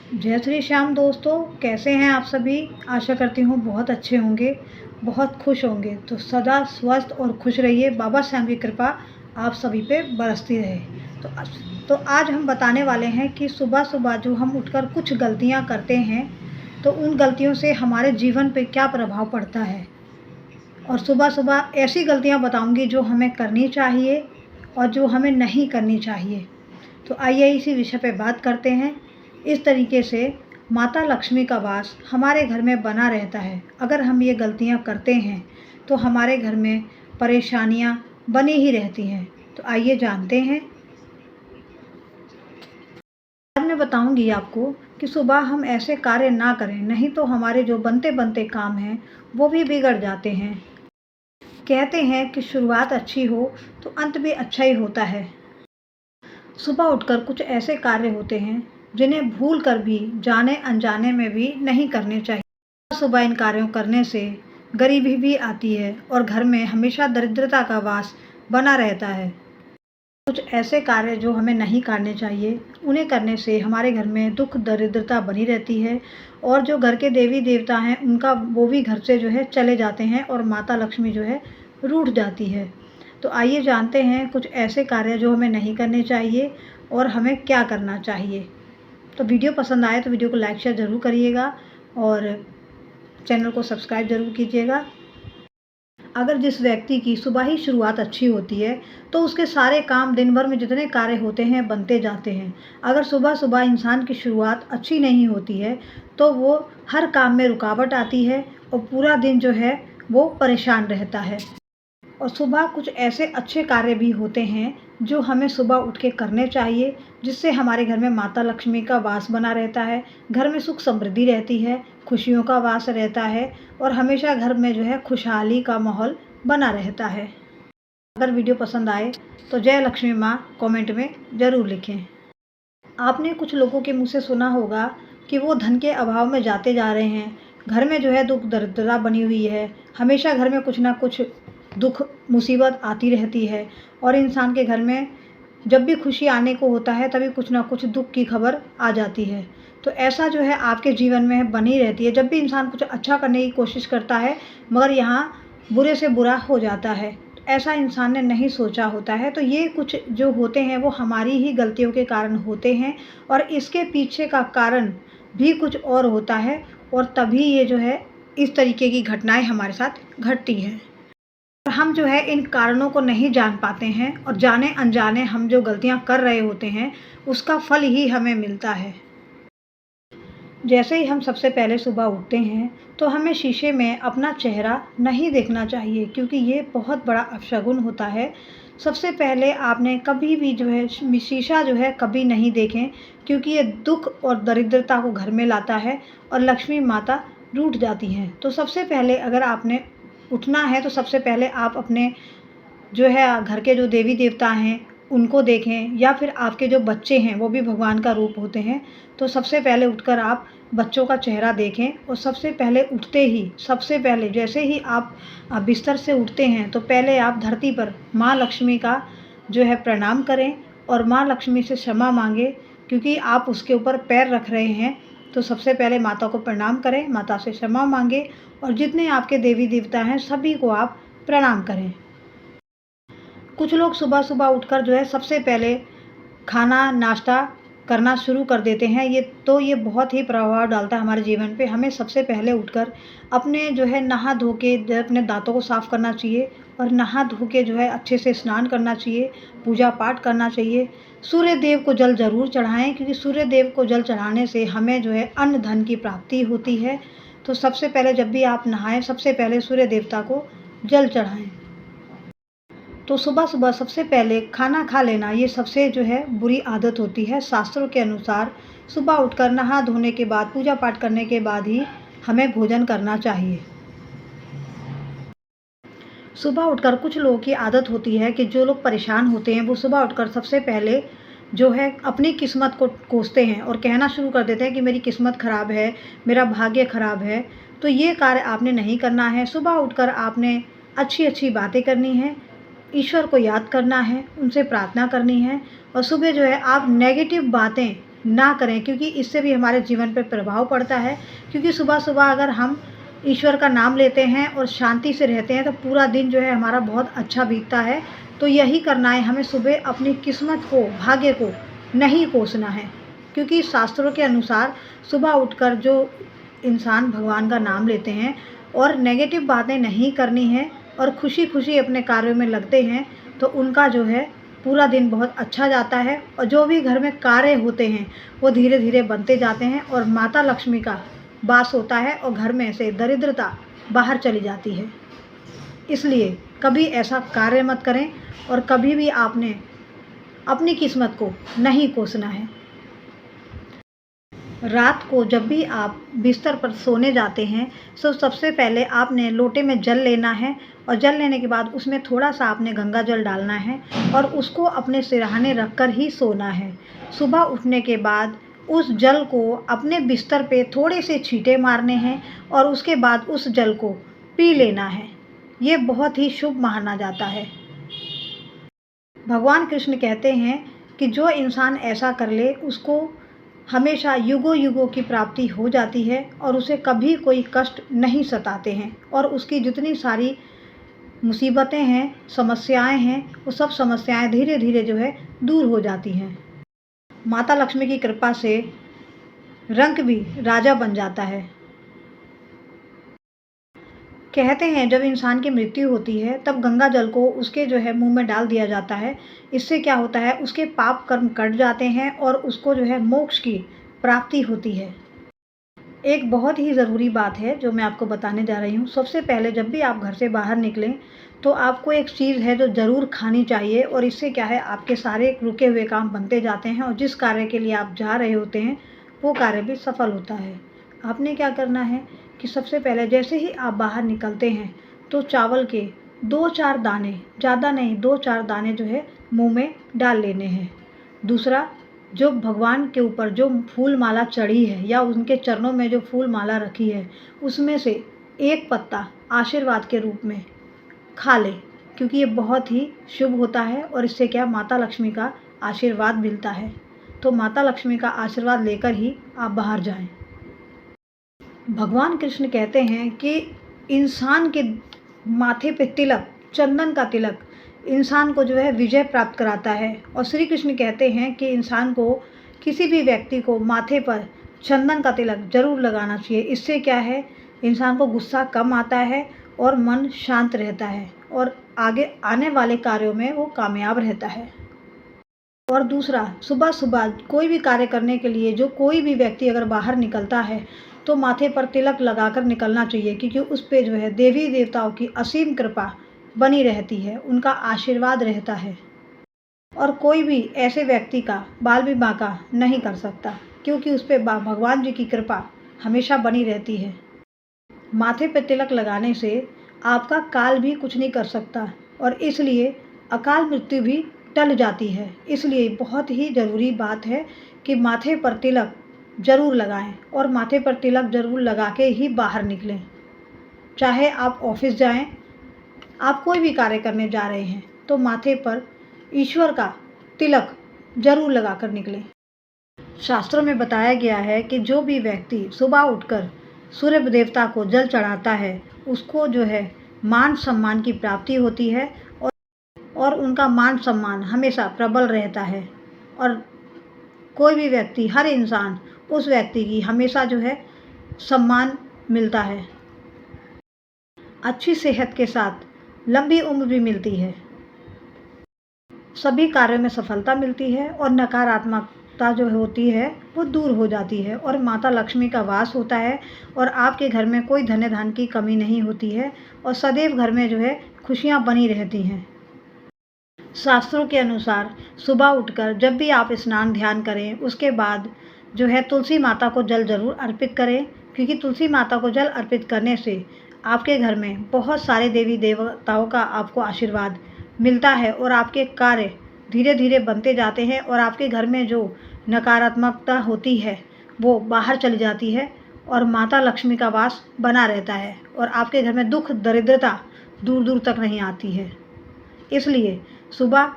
जय श्री श्याम दोस्तों, कैसे हैं आप सभी। आशा करती हूँ बहुत अच्छे होंगे, बहुत खुश होंगे। तो सदा स्वस्थ और खुश रहिए। बाबा श्याम की कृपा आप सभी पे बरसती रहे। तो आज हम बताने वाले हैं कि सुबह सुबह जो हम उठकर कुछ गलतियाँ करते हैं तो उन गलतियों से हमारे जीवन पे क्या प्रभाव पड़ता है। और सुबह सुबह ऐसी गलतियाँ बताऊँगी जो हमें करनी चाहिए और जो हमें नहीं करनी चाहिए। तो आइए इसी विषय पे बात करते हैं। इस तरीके से माता लक्ष्मी का वास हमारे घर में बना रहता है। अगर हम ये गलतियां करते हैं तो हमारे घर में परेशानियां बनी ही रहती हैं। तो आइए जानते हैं। आज मैं बताऊंगी आपको कि सुबह हम ऐसे कार्य ना करें, नहीं तो हमारे जो बनते बनते काम हैं वो भी बिगड़ जाते हैं। कहते हैं कि शुरुआत अच्छी हो तो अंत भी अच्छा ही होता है। सुबह उठकर कुछ ऐसे कार्य होते हैं जिन्हें भूल कर भी, जाने अनजाने में भी नहीं करने चाहिए। सुबह इन कार्यों करने से गरीबी भी आती है और घर में हमेशा दरिद्रता का वास बना रहता है। कुछ ऐसे कार्य जो हमें नहीं करने चाहिए, उन्हें करने से हमारे घर में दुख दरिद्रता बनी रहती है और जो घर के देवी देवता हैं उनका वो भी घर से जो है चले जाते हैं और माता लक्ष्मी जो है रूठ जाती है। तो आइए जानते हैं कुछ ऐसे कार्य जो हमें नहीं करने चाहिए और हमें क्या करना चाहिए। तो वीडियो पसंद आए तो वीडियो को लाइक शेयर ज़रूर करिएगा और चैनल को सब्सक्राइब ज़रूर कीजिएगा। अगर जिस व्यक्ति की सुबह ही शुरुआत अच्छी होती है तो उसके सारे काम, दिन भर में जितने कार्य होते हैं, बनते जाते हैं। अगर सुबह सुबह इंसान की शुरुआत अच्छी नहीं होती है तो वो हर काम में रुकावट आती है और पूरा दिन जो है वो परेशान रहता है। और सुबह कुछ ऐसे अच्छे कार्य भी होते हैं जो हमें सुबह उठ के करने चाहिए, जिससे हमारे घर में माता लक्ष्मी का वास बना रहता है, घर में सुख समृद्धि रहती है, खुशियों का वास रहता है और हमेशा घर में जो है खुशहाली का माहौल बना रहता है। अगर वीडियो पसंद आए तो जय लक्ष्मी माँ कमेंट में ज़रूर लिखें। आपने कुछ लोगों के मुँह से सुना होगा कि वो धन के अभाव में जाते जा रहे हैं, घर में जो है दुख दरिद्रता बनी हुई है, हमेशा घर में कुछ ना कुछ दुख मुसीबत आती रहती है और इंसान के घर में जब भी खुशी आने को होता है तभी कुछ ना कुछ दुख की खबर आ जाती है। तो ऐसा जो है आपके जीवन में बनी रहती है। जब भी इंसान कुछ अच्छा करने की कोशिश करता है मगर यहाँ बुरे से बुरा हो जाता है, ऐसा इंसान ने नहीं सोचा होता है। तो ये कुछ जो होते हैं वो हमारी ही गलतियों के कारण होते हैं और इसके पीछे का कारण भी कुछ और होता है और तभी ये जो है इस तरीके की घटनाएं हमारे साथ घटती हैं। हम जो है इन कारणों को नहीं जान पाते हैं और जाने अनजाने हम जो गलतियां कर रहे होते हैं उसका फल ही हमें मिलता है। जैसे ही हम सबसे पहले सुबह उठते हैं तो हमें शीशे में अपना चेहरा नहीं देखना चाहिए, क्योंकि ये बहुत बड़ा अपशगुन होता है। सबसे पहले आपने कभी भी जो है शीशा जो है कभी नहीं देखें, क्योंकि ये दुख और दरिद्रता को घर में लाता है और लक्ष्मी माता रूठ जाती हैं। तो सबसे पहले अगर आपने उठना है तो सबसे पहले आप अपने जो है घर के जो देवी देवता हैं उनको देखें, या फिर आपके जो बच्चे हैं वो भी भगवान का रूप होते हैं। तो सबसे पहले उठकर आप बच्चों का चेहरा देखें और सबसे पहले उठते ही, सबसे पहले जैसे ही आप बिस्तर से उठते हैं तो पहले आप धरती पर माँ लक्ष्मी का जो है प्रणाम करें और माँ लक्ष्मी से क्षमा मांगे, क्योंकि आप उसके ऊपर पैर रख रहे हैं। तो सबसे पहले माता को प्रणाम करें, माता से क्षमा मांगे और जितने आपके देवी देवता हैं सभी को आप प्रणाम करें। कुछ लोग सुबह सुबह उठकर जो है सबसे पहले खाना नाश्ता करना शुरू कर देते हैं। ये बहुत ही प्रभाव डालता है हमारे जीवन पे। हमें सबसे पहले उठकर अपने जो है नहा धो के अपने दांतों को साफ़ करना चाहिए और नहा धो के जो है अच्छे से स्नान करना चाहिए, पूजा पाठ करना चाहिए। सूर्य देव को जल ज़रूर चढ़ाएं, क्योंकि सूर्य देव को जल चढ़ाने से हमें जो है अन्न धन की प्राप्ति होती है। तो सबसे पहले जब भी आप नहाएं सबसे पहले सूर्य देवता को जल चढ़ाएं। तो सुबह सुबह सबसे पहले खाना खा लेना ये सबसे जो है बुरी आदत होती है। शास्त्रों के अनुसार सुबह उठकर नहा धोने के बाद, पूजा पाठ करने के बाद ही हमें भोजन करना चाहिए। सुबह उठकर कुछ लोगों की आदत होती है कि जो लोग परेशान होते हैं वो सुबह उठकर सबसे पहले जो है अपनी किस्मत को कोसते हैं और कहना शुरू कर देते हैं कि मेरी किस्मत ख़राब है, मेरा भाग्य ख़राब है। तो ये कार्य आपने नहीं करना है। सुबह उठकर आपने अच्छी अच्छी बातें करनी है, ईश्वर को याद करना है, उनसे प्रार्थना करनी है और सुबह जो है आप नेगेटिव बातें ना करें, क्योंकि इससे भी हमारे जीवन पर प्रभाव पड़ता है। क्योंकि सुबह सुबह अगर हम ईश्वर का नाम लेते हैं और शांति से रहते हैं तो पूरा दिन जो है हमारा बहुत अच्छा बीतता है। तो यही करना है, हमें सुबह अपनी किस्मत को, भाग्य को नहीं कोसना है। क्योंकि शास्त्रों के अनुसार सुबह उठकर जो इंसान भगवान का नाम लेते हैं और नेगेटिव बातें नहीं करनी है और खुशी खुशी अपने कार्यों में लगते हैं, तो उनका जो है पूरा दिन बहुत अच्छा जाता है और जो भी घर में कार्य होते हैं वो धीरे धीरे बनते जाते हैं और माता लक्ष्मी का वास होता है और घर में से दरिद्रता बाहर चली जाती है। इसलिए कभी ऐसा कार्य मत करें और कभी भी आपने अपनी किस्मत को नहीं कोसना है। रात को जब भी आप बिस्तर पर सोने जाते हैं तो सबसे पहले आपने लोटे में जल लेना है और जल लेने के बाद उसमें थोड़ा सा आपने गंगा जल डालना है और उसको अपने सिरहाने रख कर ही सोना है। सुबह उठने के बाद उस जल को अपने बिस्तर पे थोड़े से छींटे मारने हैं और उसके बाद उस जल को पी लेना है। ये बहुत ही शुभ माना जाता है। भगवान कृष्ण कहते हैं कि जो इंसान ऐसा कर ले उसको हमेशा युगों युगों की प्राप्ति हो जाती है और उसे कभी कोई कष्ट नहीं सताते हैं और उसकी जितनी सारी मुसीबतें हैं, समस्याएं हैं, वो सब समस्याएं धीरे धीरे जो है दूर हो जाती हैं। माता लक्ष्मी की कृपा से रंक भी राजा बन जाता है। कहते हैं जब इंसान की मृत्यु होती है तब गंगा जल को उसके जो है मुंह में डाल दिया जाता है। इससे क्या होता है, उसके पाप कर्म कट जाते हैं और उसको जो है मोक्ष की प्राप्ति होती है। एक बहुत ही ज़रूरी बात है जो मैं आपको बताने जा रही हूँ। सबसे पहले जब भी आप घर से बाहर निकलें तो आपको एक चीज़ है जो ज़रूर खानी चाहिए और इससे क्या है, आपके सारे रुके हुए काम बनते जाते हैं और जिस कार्य के लिए आप जा रहे होते हैं वो कार्य भी सफल होता है। आपने क्या करना है कि सबसे पहले जैसे ही आप बाहर निकलते हैं तो चावल के 2-4 दाने, ज़्यादा नहीं, 2-4 दाने जो है मुंह में डाल लेने हैं। दूसरा, जो भगवान के ऊपर जो फूल माला चढ़ी है या उनके चरणों में जो फूल माला रखी है उसमें से एक पत्ता आशीर्वाद के रूप में खा ले, क्योंकि ये बहुत ही शुभ होता है और इससे क्या, माता लक्ष्मी का आशीर्वाद मिलता है। तो माता लक्ष्मी का आशीर्वाद लेकर ही आप बाहर जाएं। भगवान कृष्ण कहते हैं कि इंसान के माथे पे तिलक, चंदन का तिलक इंसान को जो है विजय प्राप्त कराता है। और श्री कृष्ण कहते हैं कि इंसान को, किसी भी व्यक्ति को माथे पर चंदन का तिलक जरूर लगाना चाहिए। इससे क्या है, इंसान को गुस्सा कम आता है और मन शांत रहता है और आगे आने वाले कार्यों में वो कामयाब रहता है। और दूसरा, सुबह सुबह कोई भी कार्य करने के लिए जो कोई भी व्यक्ति अगर बाहर निकलता है तो माथे पर तिलक लगाकर निकलना चाहिए, क्योंकि उस पे जो है देवी देवताओं की असीम कृपा बनी रहती है, उनका आशीर्वाद रहता है। और कोई भी ऐसे व्यक्ति का बाल विवाह का नहीं कर सकता, क्योंकि उस पे भगवान जी की कृपा हमेशा बनी रहती है। माथे पे तिलक लगाने से आपका काल भी कुछ नहीं कर सकता और इसलिए अकाल मृत्यु भी टल जाती है। इसलिए बहुत ही ज़रूरी बात है कि माथे पर तिलक ज़रूर लगाएं और माथे पर तिलक ज़रूर लगा के ही बाहर निकलें। चाहे आप ऑफिस जाएं, आप कोई भी कार्य करने जा रहे हैं तो माथे पर ईश्वर का तिलक ज़रूर लगा कर निकलें। शास्त्रों में बताया गया है कि जो भी व्यक्ति सुबह उठकर सूर्य देवता को जल चढ़ाता है उसको जो है मान सम्मान की प्राप्ति होती है और उनका मान सम्मान हमेशा प्रबल रहता है और कोई भी व्यक्ति, हर इंसान उस व्यक्ति की हमेशा जो है सम्मान मिलता है। अच्छी सेहत के साथ लंबी उम्र भी मिलती है, सभी कार्यों में सफलता मिलती है और नकारात्मकता जो होती है वो दूर हो जाती है और माता लक्ष्मी का वास होता है और आपके घर में कोई धन धान्य की कमी नहीं होती है और सदैव घर में जो है खुशियाँ बनी रहती हैं। शास्त्रों के अनुसार सुबह उठकर जब भी आप स्नान ध्यान करें उसके बाद जो है तुलसी माता को जल ज़रूर अर्पित करें, क्योंकि तुलसी माता को जल अर्पित करने से आपके घर में बहुत सारे देवी देवताओं का आपको आशीर्वाद मिलता है और आपके कार्य धीरे धीरे बनते जाते हैं और आपके घर में जो नकारात्मकता होती है वो बाहर चली जाती है और माता लक्ष्मी का वास बना रहता है और आपके घर में दुख दरिद्रता दूर दूर तक नहीं आती है। इसलिए सुबह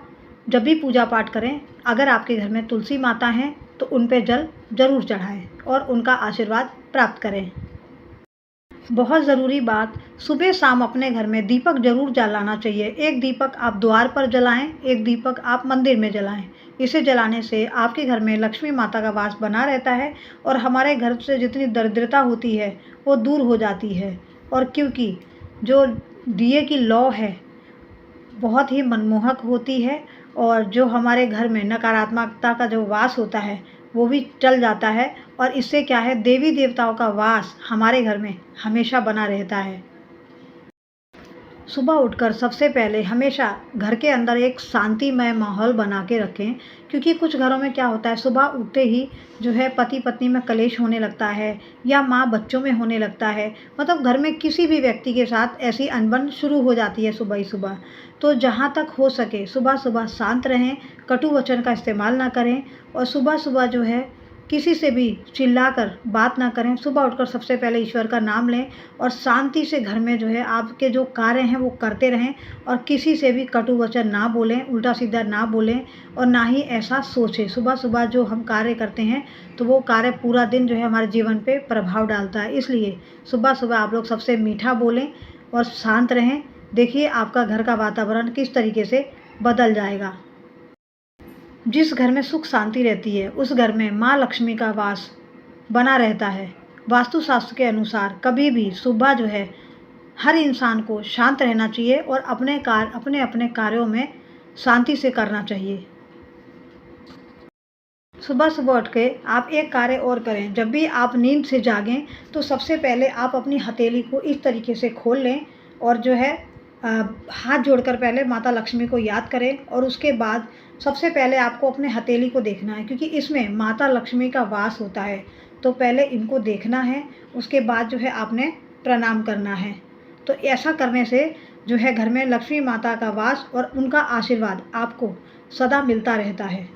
जब भी पूजा पाठ करें, अगर आपके घर में तुलसी माता हैं तो उन पे जल ज़रूर चढ़ाएं और उनका आशीर्वाद प्राप्त करें। बहुत ज़रूरी बात, सुबह शाम अपने घर में दीपक ज़रूर जलाना चाहिए। एक दीपक आप द्वार पर जलाएं, एक दीपक आप मंदिर में जलाएं। इसे जलाने से आपके घर में लक्ष्मी माता का वास बना रहता है और हमारे घर से जितनी दरिद्रता होती है वो दूर हो जाती है। और क्योंकि जो दिए की लौ है बहुत ही मनमोहक होती है और जो हमारे घर में नकारात्मकता का जो वास होता है वो भी चल जाता है और इससे क्या है, देवी देवताओं का वास हमारे घर में हमेशा बना रहता है। सुबह उठकर सबसे पहले हमेशा घर के अंदर एक शांतिमय माहौल बना के रखें, क्योंकि कुछ घरों में क्या होता है, सुबह उठते ही जो है पति पत्नी में कलेश होने लगता है या माँ बच्चों में होने लगता है। मतलब घर में किसी भी व्यक्ति के साथ ऐसी अनबन शुरू हो जाती है सुबह ही सुबह। तो जहाँ तक हो सके सुबह सुबह शांत रहें, कटु वचन का इस्तेमाल ना करें और सुबह सुबह जो है किसी से भी चिल्लाकर बात ना करें। सुबह उठकर सबसे पहले ईश्वर का नाम लें और शांति से घर में जो है आपके जो कार्य हैं वो करते रहें और किसी से भी कटु वचन ना बोलें, उल्टा सीधा ना बोलें और ना ही ऐसा सोचें। सुबह सुबह जो हम कार्य करते हैं तो वो कार्य पूरा दिन जो है हमारे जीवन पे प्रभाव डालता है। इसलिए सुबह सुबह आप लोग सबसे मीठा बोलें और शांत रहें। देखिए आपका घर का वातावरण किस तरीके से बदल जाएगा। जिस घर में सुख शांति रहती है उस घर में माँ लक्ष्मी का वास बना रहता है। वास्तुशास्त्र के अनुसार कभी भी सुबह जो है हर इंसान को शांत रहना चाहिए और अपने अपने कार्यों में शांति से करना चाहिए। सुबह सुबह उठ के आप एक कार्य और करें। जब भी आप नींद से जागें तो सबसे पहले आप अपनी हथेली को इस तरीके से खोल लें और जो है हाथ जोड़कर पहले माता लक्ष्मी को याद करें और उसके बाद सबसे पहले आपको अपने हथेली को देखना है, क्योंकि इसमें माता लक्ष्मी का वास होता है। तो पहले इनको देखना है, उसके बाद जो है आपने प्रणाम करना है। तो ऐसा करने से जो है घर में लक्ष्मी माता का वास और उनका आशीर्वाद आपको सदा मिलता रहता है।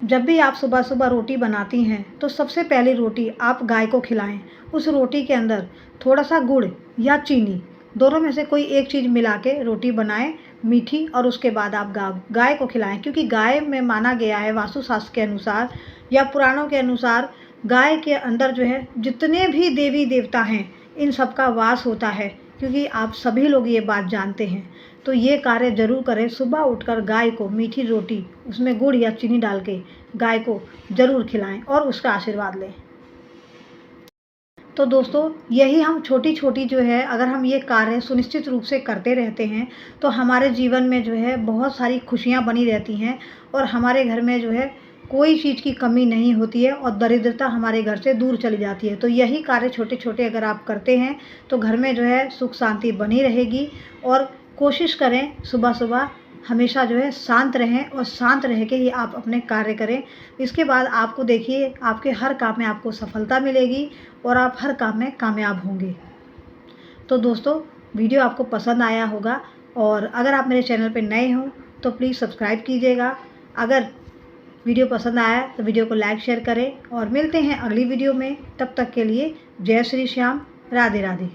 जब भी आप सुबह सुबह रोटी बनाती हैं तो सबसे पहली रोटी आप गाय को खिलाएं। उस रोटी के अंदर थोड़ा सा गुड़ या चीनी, दोनों में से कोई एक चीज़ मिला के रोटी बनाएं मीठी और उसके बाद आप गाय को खिलाएं, क्योंकि गाय में माना गया है वास्तुशास्त्र के अनुसार या पुराणों के अनुसार गाय के अंदर जो है जितने भी देवी देवता हैं इन सब का वास होता है, क्योंकि आप सभी लोग ये बात जानते हैं। तो ये कार्य ज़रूर करें, सुबह उठकर गाय को मीठी रोटी उसमें गुड़ या चीनी डाल के गाय को ज़रूर खिलाएं और उसका आशीर्वाद लें। तो दोस्तों यही हम छोटी छोटी जो है अगर हम ये कार्य सुनिश्चित रूप से करते रहते हैं तो हमारे जीवन में जो है बहुत सारी खुशियाँ बनी रहती हैं और हमारे घर में जो है कोई चीज़ की कमी नहीं होती है और दरिद्रता हमारे घर से दूर चली जाती है। तो यही कार्य छोटे छोटे अगर आप करते हैं तो घर में जो है सुख शांति बनी रहेगी। और कोशिश करें सुबह सुबह हमेशा जो है शांत रहें और शांत रह के ही आप अपने कार्य करें। इसके बाद आपको देखिए आपके हर काम में आपको सफलता मिलेगी और आप हर काम में कामयाब होंगे। तो दोस्तों वीडियो आपको पसंद आया होगा और अगर आप मेरे चैनल पर नए हों तो प्लीज़ सब्सक्राइब कीजिएगा। अगर वीडियो पसंद आया तो वीडियो को लाइक शेयर करें और मिलते हैं अगली वीडियो में। तब तक के लिए जय श्री श्याम, राधे राधे।